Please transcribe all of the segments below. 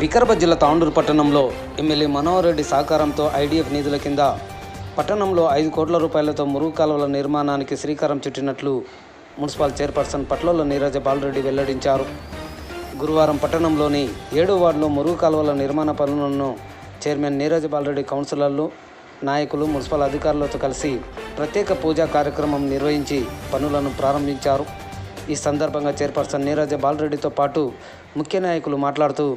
వికారాబాద్ జిల్లా తాండూరు పట్టణంలో ఎమ్మెల్యే మనోహర్ రెడ్డి సహకారంతో ఐడిఎఫ్ నిధుల కింద పట్టణంలో 5 కోట్ల రూపాయలతో మురుగు కాలువల నిర్మాణానికి శ్రీకారం చుట్టినట్లు మున్సిపల్ చైర్పర్సన్ పట్లోల నీరజ బాలరెడ్డి వెల్లడించారు. గురువారం పట్టణంలోని 7వ వార్డులో మురుగు కాలువల నిర్మాణ పనులను చైర్మన్ నీరజ బాలరెడ్డి, కౌన్సిలర్లు, నాయకులు, మున్సిపల్ అధికారులతో కలిసి ప్రత్యేక పూజా కార్యక్రమం నిర్వహించి పనులను ప్రారంభించారు. ఈ సందర్భంగా చైర్పర్సన్ నీరజ బాలరెడ్డితో పాటు ముఖ్య నాయకులు మాట్లాడుతూ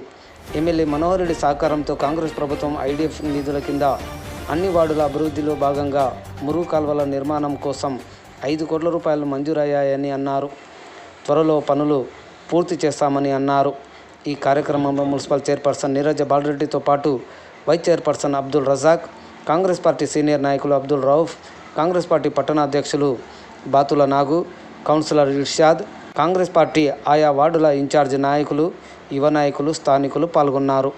ఎమ్మెల్యే మనోహర్ రెడ్డి సహకారంతో కాంగ్రెస్ ప్రభుత్వం ఐడిఎఫ్ నిధుల కింద అన్ని వార్డుల అభివృద్ధిలో భాగంగా మురుగు కాల్వల నిర్మాణం కోసం 5 కోట్ల రూపాయలు మంజూరయ్యాయని అన్నారు. త్వరలో పనులు పూర్తి చేస్తామని అన్నారు. ఈ కార్యక్రమంలో మున్సిపల్ చైర్పర్సన్ నీరజ బాలరెడ్డితో పాటు vice chairperson Abdul Razak, Congress party senior నాయకులు అబ్దుల్ రౌఫ్, కాంగ్రెస్ పార్టీ పట్టణ అధ్యక్షులు బాతుల నాగు, కౌన్సిలర్ ఇర్షాద్, కాంగ్రెస్ పార్టీ ఆయా వార్డుల ఇన్ఛార్జి నాయకులు, యువ నాయకులు, స్థానికులు పాల్గొన్నారు.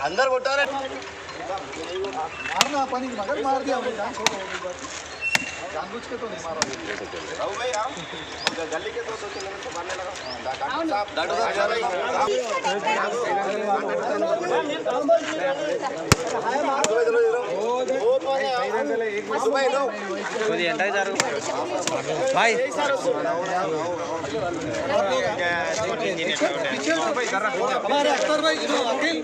अंदर कोटा मारना पानी मगर मार दिया जानबूझ के तो नहीं मारा भाई आप गली के तो मारने लगा डॉक्टर हमारे अख्तर भाई वकील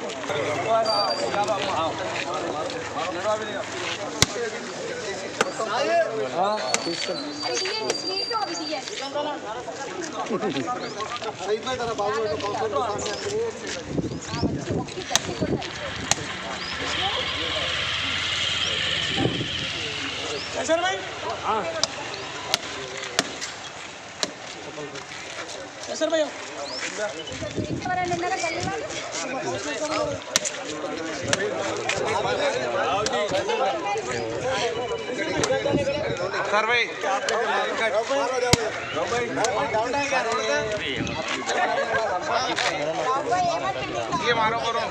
सर भाई सर भाई सर भाई ये मारो करो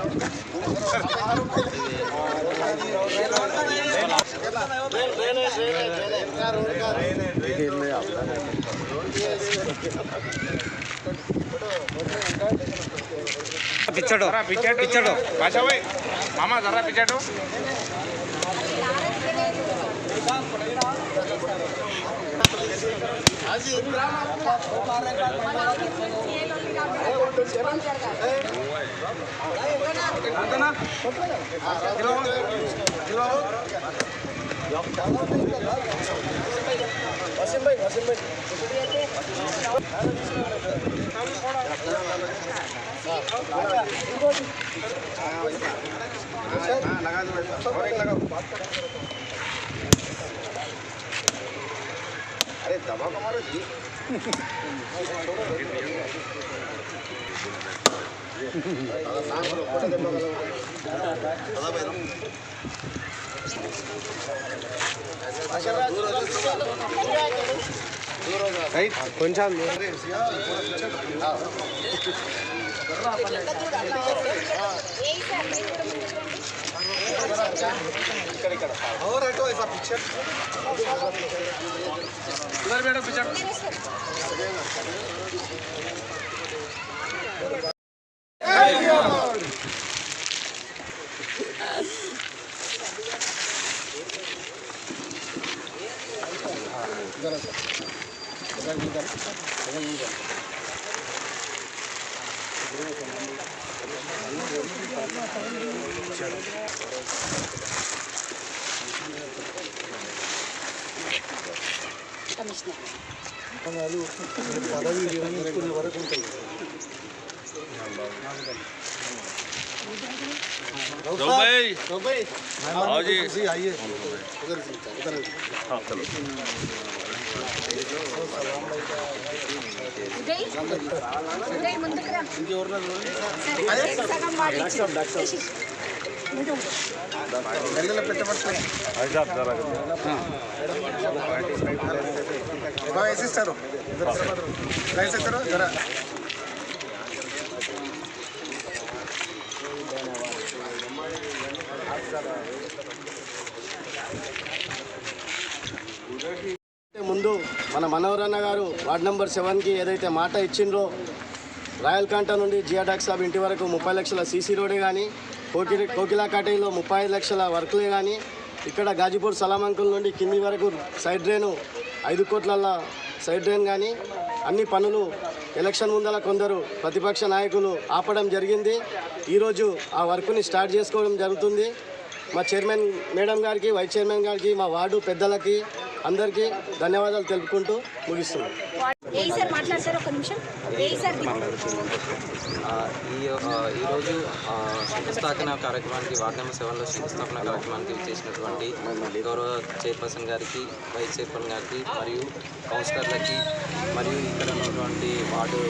पिछड़ो पिछड़ो बादशाह भाई मामा जरा पिछड़ो वसीम भाई लगा दो और एक लगाओ अरे दबा कमारो जी కొంచెం और हटो ऐसा पिक्चर उधर बैठो पिक्चर పదవి విరమించుకునే వరకు ఉంటాయి. आइए उधर వేసిస్తారు జరా ముందు మన మనోహరన్న గారు వార్డ్ నెంబర్ 7కి ఏదైతే మాట ఇచ్చిండ్రో రాయల్ కాంటా నుండి జియాడాక్ సాబ్ ఇంటి వరకు 30 లక్షల సీసీ రోడే కానీ కోకిలా కాటేలో 35 లక్షల వర్క్లే కానీ ఇక్కడ గాజీపూర్ సలామంకుల్ నుండి కింది వరకు సైడ్ డ్రైను 5 కోట్ల సైడ్ డ్రైన్ కానీ అన్ని పనులు ఎలక్షన్ ముందల కొందరు ప్రతిపక్ష నాయకులు ఆపడం జరిగింది. ఈరోజు ఆ వర్క్ని స్టార్ట్ చేసుకోవడం జరుగుతుంది. మా చైర్మన్ మేడం గారికి, వైస్ చైర్మన్ గారికి, మా వార్డు పెద్దలకి అందరికీ ధన్యవాదాలు తెలుపుకుంటూ ముగిస్తున్నాం. ఈరోజు శంకుస్థాపన కార్యక్రమానికి వార్డ్ నెంబర్ 7లో శంకుస్థాపన కార్యక్రమానికి చేసినటువంటి గౌరవ చైర్పర్సన్ గారికి, వైస్ చైర్మన్ గారికి మరియు కౌన్సిలర్లకి మరియు ఇక్కడ ఉన్నటువంటి వార్డు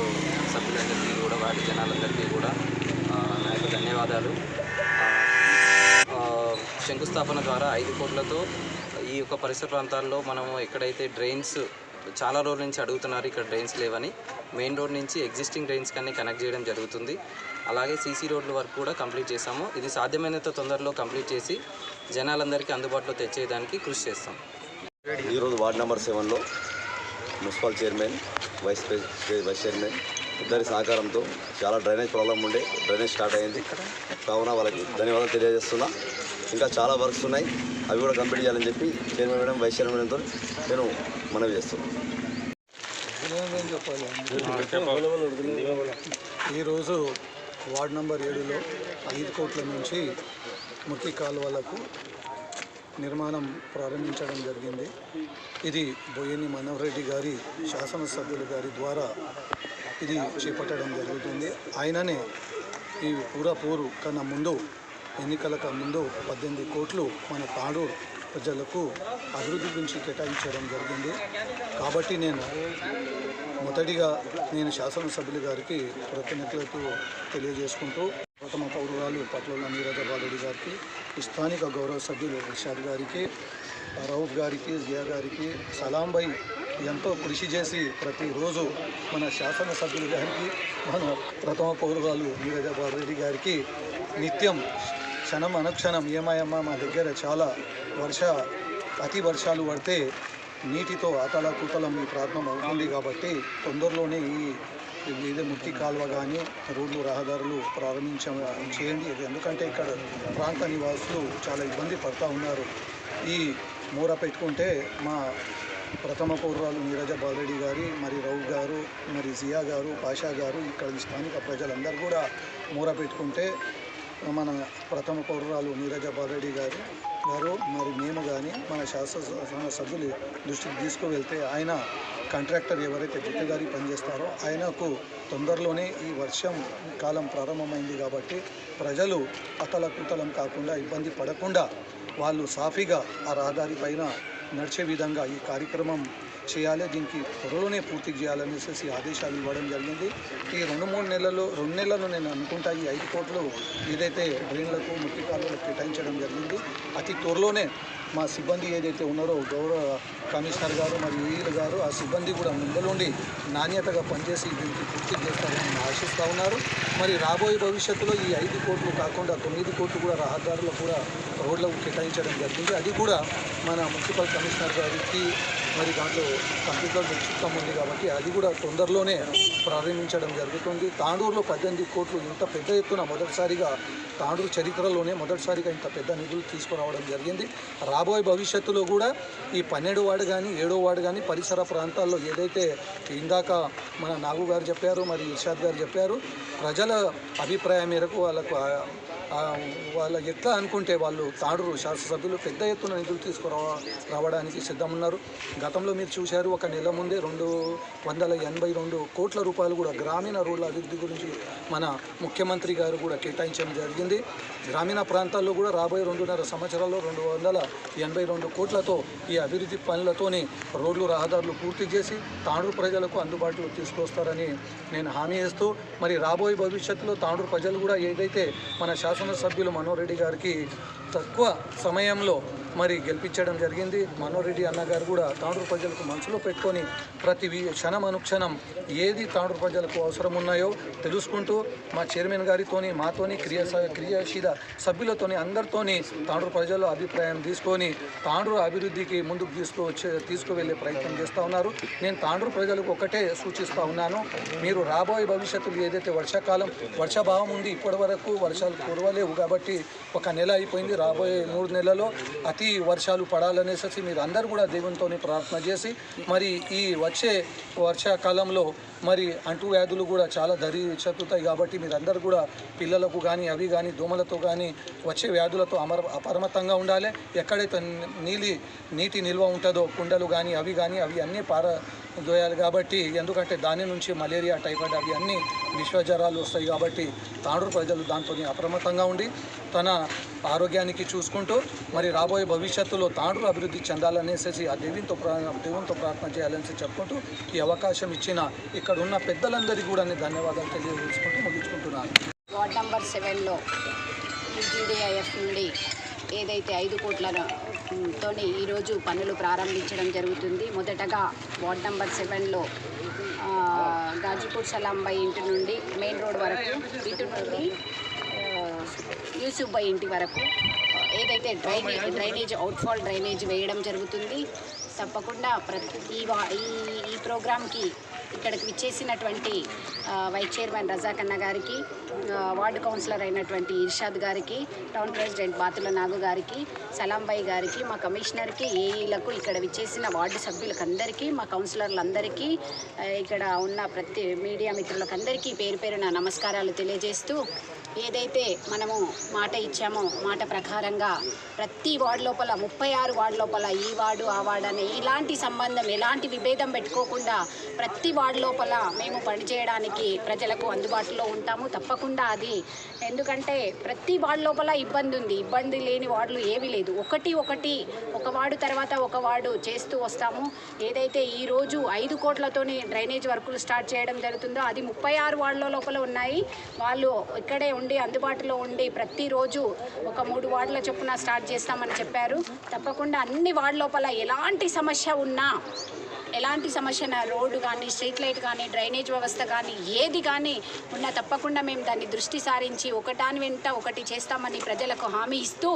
సభ్యులందరికీ కూడా, వార్డు జనాలందరికీ కూడా నా యొక్క ధన్యవాదాలు. శంకుస్థాపన ద్వారా 5 కోట్లతో ఈ యొక్క పరిసర ప్రాంతాల్లో మనము ఎక్కడైతే డ్రైన్స్ చాలా రోజుల నుంచి అడుగుతున్నారు, ఇక్కడ డ్రైన్స్ లేవని మెయిన్ రోడ్ నుంచి ఎగ్జిస్టింగ్ డ్రైన్స్ కన్నీ కనెక్ట్ చేయడం జరుగుతుంది. అలాగే సీసీ రోడ్ల వరకు కూడా కంప్లీట్ చేస్తాము. ఇది సాధ్యమైనంత తొందరలో కంప్లీట్ చేసి జనాలందరికీ అందుబాటులో తెచ్చేదానికి కృషి చేస్తాం. ఈరోజు వార్డ్ నెంబర్ 7లో మున్సిపల్ చైర్మన్, వైస్ చైర్మన్ ఇద్దరి సహకారంతో చాలా డ్రైనేజ్ ప్రాబ్లం ఉండే డ్రైనేజ్ స్టార్ట్ అయింది. కావున వాళ్ళకి ధన్యవాదాలు తెలియజేస్తున్నా. ఇంకా చాలా వర్క్స్ ఉన్నాయి, అవి కూడా కంప్లీట్ చేయాలని చెప్పి చైర్మన్ మేడం, వైస్ చైర్మన్ మేడంతో నేను మనవి చేస్తున్నాను. ఈరోజు వార్డ్ నెంబర్ 7లో 5 కోట్ల నుంచి మురికి కాలువలకు నిర్మాణం ప్రారంభించడం జరిగింది. ఇది బోయిని మనోహర్ రెడ్డి గారి శాసనసభ్యుల గారి ద్వారా ఇది చేపట్టడం జరుగుతుంది. ఆయననే ఈ పూరపూరు కన్నా ముందు, ఎన్నికలకు ముందు 18 కోట్లు మన తాండూరు ప్రజలకు అభివృద్ధి గురించి కేటాయించడం జరిగింది. కాబట్టి మొదటిగా నేను శాసనసభ్యుల గారికి కృతజ్ఞతలు తెలియజేసుకుంటూ ప్రథమ పౌరురాలు పట్ల నీరజాబాద్ రెడ్డి గారికి, స్థానిక గౌరవ సభ్యులు ఇషాద్ గారికి, రౌఫ్ గారికి, జియా గారికి, సలాంబై ఎంతో కృషి చేసి ప్రతిరోజు మన శాసనసభ్యుల గారికి, మన ప్రథమ పౌరురాలు నీరజాబాద్ రెడ్డి గారికి నిత్యం క్షణం అనుక్షణం ఏమాయమ్మ మా దగ్గర చాలా అతి వర్షాలు పడితే నీటితో అతలాకుతలం ఈ ప్రాంతం అవుతుంది. కాబట్టి తొందరలోనే ఇదే మురికి కాలువ కానీ రోడ్లు, రహదారులు చేయండి. ఎందుకంటే ఇక్కడ ప్రాంత నివాసులు చాలా ఇబ్బంది పడుతూ ఉన్నారు. ఈ మూర పెట్టుకుంటే మా ప్రథమ పౌరురాలు నీరజాబాద్ రెడ్డి గారి, మరి రౌఫ్ గారు, మరి జియా గారు, పాషా గారు, ఇక్కడ స్థానిక ప్రజలందరూ కూడా మూర పెట్టుకుంటే మన ప్రథమ పౌరురాలు నీరజాబాద్ రెడ్డి గారు మరి మేము కానీ మన శాసన సభ్యులు దృష్టికి తీసుకువెళ్తే ఆయన కాంట్రాక్టర్ ఎవరైతే జిట్టు గారి పనిచేస్తారో ఆయనకు తొందరలోనే ఈ వర్షం కాలం ప్రారంభమైంది కాబట్టి ప్రజలు అతలకుతలం కాకుండా, ఇబ్బంది పడకుండా వాళ్ళు సాఫీగా ఆ రహదారి పైన నడిచే విధంగా ఈ కార్యక్రమం చేయాలి. దీనికి త్వరలోనే పూర్తి చేయాలనేసి ఆదేశాలు ఇవ్వడం జరిగింది. ఈ 2-3 నెలలు నేను అనుకుంటా ఈ 5 కోట్లు ఏదైతే డ్రైన్లకు, మురికి కాలువలకు కేటాయించడం జరిగింది. అతి త్వరలోనే మా సిబ్బంది ఏదైతే ఉన్నారో గౌరవ కమిషనర్ గారు మరియు ఈఈలు గారు, ఆ సిబ్బంది కూడా ముందులోండి నాణ్యతగా పనిచేసి దీనికి పూర్తి చేస్తారని ఆశిస్తూ ఉన్నారు. మరి రాబోయే భవిష్యత్తులో ఈ 5 కోట్లు కాకుండా 9 కోట్లు కూడా రహదారులకు కూడా రోడ్లకు కేటాయించడం జరిగింది. అది కూడా మన మున్సిపల్ కమిషనర్ గారికి మరి దాంట్లో కంప్యూటర్ సిస్టమ్ ఉంది కాబట్టి అది కూడా తొందరలోనే ప్రారంభించడం జరుగుతుంది. తాండూరులో 18 కోట్లు ఇంత పెద్ద ఎత్తున మొదటిసారిగా తాండూరు చరిత్రలోనే మొదటిసారిగా ఇంత పెద్ద నిధులు తీసుకురావడం జరిగింది. రాబోయే భవిష్యత్తులో కూడా ఈ 12వ వార్డు కానీ 7వ వార్డు కానీ పరిసర ప్రాంతాల్లో ఏదైతే ఇందాక మన నాగు గారు చెప్పారు, మరి ఇర్షాద్ గారు చెప్పారు, ప్రజల అభిప్రాయం మేరకు వాళ్ళ ఎట్లా అనుకుంటే వాళ్ళు తాండూరు శాసనసభ్యులు పెద్ద ఎత్తున నిధులు తీసుకురావడానికి సిద్ధమున్నారు. గతంలో మీరు చూశారు, ఒక నెల ముందే 282 కోట్ల రూపాయలు కూడా గ్రామీణ రోడ్ల అభివృద్ధి గురించి మన ముఖ్యమంత్రి గారు కూడా కేటాయించడం జరిగింది. గ్రామీణ ప్రాంతాల్లో కూడా రాబోయే 2.5 సంవత్సరాల్లో 282 కోట్లతో ఈ అభివృద్ధి పనులతోని రోడ్లు రహదారులు పూర్తి చేసి తాండూరు ప్రజలకు అందుబాటులో తీసుకొస్తారని నేను హామీ ఇస్తూ, మరి రాబోయే భవిష్యత్తులో తాండూరు ప్రజలు కూడా ఏదైతే మన శాసనసభ్యులు మనోహర్ రెడ్డి గారికి తక్కువ సమయంలో మరి గెలిపించడం జరిగింది. మనోహర్ రెడ్డి అన్నగారు కూడా తాండూరు ప్రజలకు మనసులో పెట్టుకొని ప్రతి క్షణం అనుక్షణం ఏది తాండూరు ప్రజలకు అవసరం ఉన్నాయో తెలుసుకుంటూ మా చైర్మన్ గారితోని మాతోని క్రియాశీల సభ్యులతోని అందరితోని తాండూరు ప్రజల అభిప్రాయం తీసుకొని తాండూరు అభివృద్ధికి ముందుకు తీసుకువెళ్ళే ప్రయత్నం చేస్తూ ఉన్నారు. నేను తాండూరు ప్రజలకు ఒకటే సూచిస్తూ ఉన్నాను, మీరు రాబోయే భవిష్యత్తులో ఏదైతే వర్షాభావం ఉంది, ఇప్పటి వరకు వర్షాలు కురవలేవు కాబట్టి ఒక నెల అయిపోయింది, రాబోయే 3 నెలల్లో అతి వర్షాలు పడాలనేసి మీరు అందరూ కూడా దేవునితోని ప్రార్థన చేసి మరి ఈ వచ్చే వర్షాకాలంలో మరి అంటువ్యాధులు కూడా చాలా చెందుతాయి కాబట్టి మీరందరూ కూడా పిల్లలకు కానీ అవి కానీ దోమలతో కానీ వచ్చే వ్యాధులతో అప్రమత్తంగా ఉండాలి. ఎక్కడైతే నీటి నిల్వ ఉంటుందో కుండలు కానీ అవి అన్నీ పారదోయాలి కాబట్టి, ఎందుకంటే దాని నుంచి మలేరియా, టైఫాయిడ్ అవి అన్నీ విశ్వజ్వరాలు వస్తాయి కాబట్టి తాండూరు ప్రజలు దాంతో అప్రమత్తంగా ఉండి తన ఆరోగ్యానికి చూసుకుంటూ మరి రాబోయే భవిష్యత్తులో తాండూరు అభివృద్ధి చెందాలనేసి ఆ దేవునితో ప్రార్థన చేయాలని చెప్పుకుంటూ ఈ అవకాశం ఇచ్చిన ఇక్కడ ఉన్న పెద్దలందరికీ కూడా ధన్యవాదాలు తెలియజేసుకుంటూ ముగించుకుంటున్నాను. వార్డ్ నెంబర్ 7లో జీడీఐఎఫ్ నుండి ఏదైతే 5 కోట్లతోని ఈరోజు పనులు ప్రారంభించడం జరుగుతుంది. మొదటగా వార్డ్ నెంబర్ 7లో గాజీపూర్ సలాంబాయి ఇంటి నుండి మెయిన్ రోడ్ వరకు, ఇటు నుండి యూసుఫ్ బాయ్ ఇంటి వరకు ఏదైతే డ్రైనేజ్ అవుట్ఫాల్ డ్రైనేజ్ వేయడం జరుగుతుంది. తప్పకుండా ఈ ప్రోగ్రాంకి ఇక్కడికి విచ్చేసినటువంటి వైస్ చైర్మన్ రజాక్ అన్న గారికి, వార్డు కౌన్సిలర్ అయినటువంటి ఇర్షాద్ గారికి, టౌన్ ప్రెసిడెంట్ బాతుల నాగు గారికి, సలాంబాయి గారికి, మా కమిషనర్కి, ఏఈలకు, ఇక్కడ విచ్చేసిన వార్డు సభ్యులకు అందరికీ, మా కౌన్సిలర్లందరికీ, ఇక్కడ ఉన్న ప్రతి మీడియా మిత్రులకందరికీ పేరు పేరున నమస్కారాలు తెలియజేస్తూ, ఏదైతే మనము మాట ఇచ్చామో మాట ప్రకారంగా ప్రతి వార్డు లోపల 36 వార్డు లోపల ఈ వార్డు ఆ వార్డు అనే ఇలాంటి సంబంధం ఎలాంటి విభేదం పెట్టుకోకుండా ప్రతి వార్డు లోపల మేము పనిచేయడానికి ప్రజలకు అందుబాటులో ఉంటాము. తప్పకుండా అది ఎందుకంటే ప్రతి వార్డు లోపల ఇబ్బంది ఉంది, ఇబ్బంది లేని వార్డులు ఏవి లేదు. ఒక వార్డు తర్వాత ఒక వార్డు చేస్తూ వస్తాము. ఏదైతే ఈరోజు 5 కోట్లతోని డ్రైనేజ్ వర్కులు స్టార్ట్ చేయడం జరుగుతుందో అది 36 వార్డుల లోపల ఉన్నాయి. వాళ్ళు ఇక్కడే ఉండి అందుబాటులో ఉండి ప్రతిరోజు ఒక 3 వార్డుల చొప్పున స్టార్ట్ చేస్తామని చెప్పారు. తప్పకుండా అన్ని వార్డు లోపల ఎలాంటి సమస్య ఉన్నా, ఎలాంటి సమస్య రోడ్డు కానీ, స్ట్రీట్ లైట్ కానీ, డ్రైనేజ్ వ్యవస్థ కానీ ఏది కానీ ఉన్నా తప్పకుండా మేము దాన్ని దృష్టి సారించి ఒకటాని వెంట ఒకటి చేస్తామని ప్రజలకు హామీ ఇస్తూ,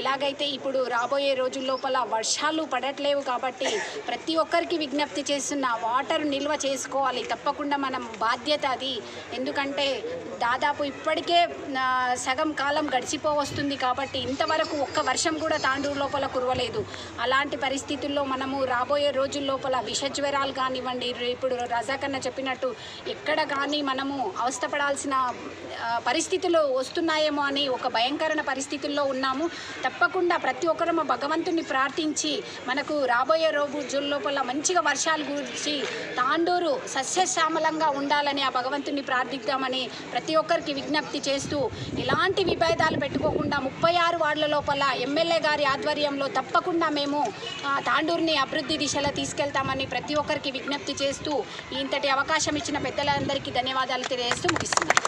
ఎలాగైతే ఇప్పుడు రాబోయే రోజుల లోపల వర్షాలు పడట్లేవు కాబట్టి ప్రతి ఒక్కరికి విజ్ఞప్తి చేస్తున్న వాటర్ నిల్వ చేసుకోవాలి. తప్పకుండా మనం బాధ్యత అది. ఎందుకంటే దాదాపు ఇప్పటికే సగం కాలం గడిచిపోవస్తుంది కాబట్టి ఇంతవరకు ఒక్క వర్షం కూడా తాండూరు లోపల కురవలేదు. అలాంటి పరిస్థితుల్లో మనము రాబోయే రోజుల లోపల విషజ్వరాలు కానివ్వండి, ఇప్పుడు రజాకన్న చెప్పినట్టు ఎక్కడ కానీ మనము అవస్థపడాల్సిన పరిస్థితులు వస్తున్నాయేమో అని ఒక భయంకరమైన పరిస్థితుల్లో ఉన్నాము. తప్పకుండా ప్రతి ఒక్కరు మా భగవంతుని ప్రార్థించి మనకు రాబోయే రోజుల లోపల మంచిగా వర్షాలు గురించి తాండూరు సస్యశ్యామలంగా ఉండాలని ఆ భగవంతుని ప్రార్థిద్దామని ప్రతి ఒక్కరికి విజ్ఞప్తి చేస్తూ, ఎలాంటి విభేదాలు పెట్టుకోకుండా 36 వార్డుల లోపల ఎమ్మెల్యే గారి ఆధ్వర్యంలో తప్పకుండా మేము తాండూరుని అభివృద్ధి దిశలో తీసుకెళ్తామని ప్రతి ఒక్కరికి విజ్ఞప్తి చేస్తూ ఇంతటి అవకాశం ఇచ్చిన పెద్దలందరికీ ధన్యవాదాలు తెలియజేస్తూ ముగిస్తున్నాను.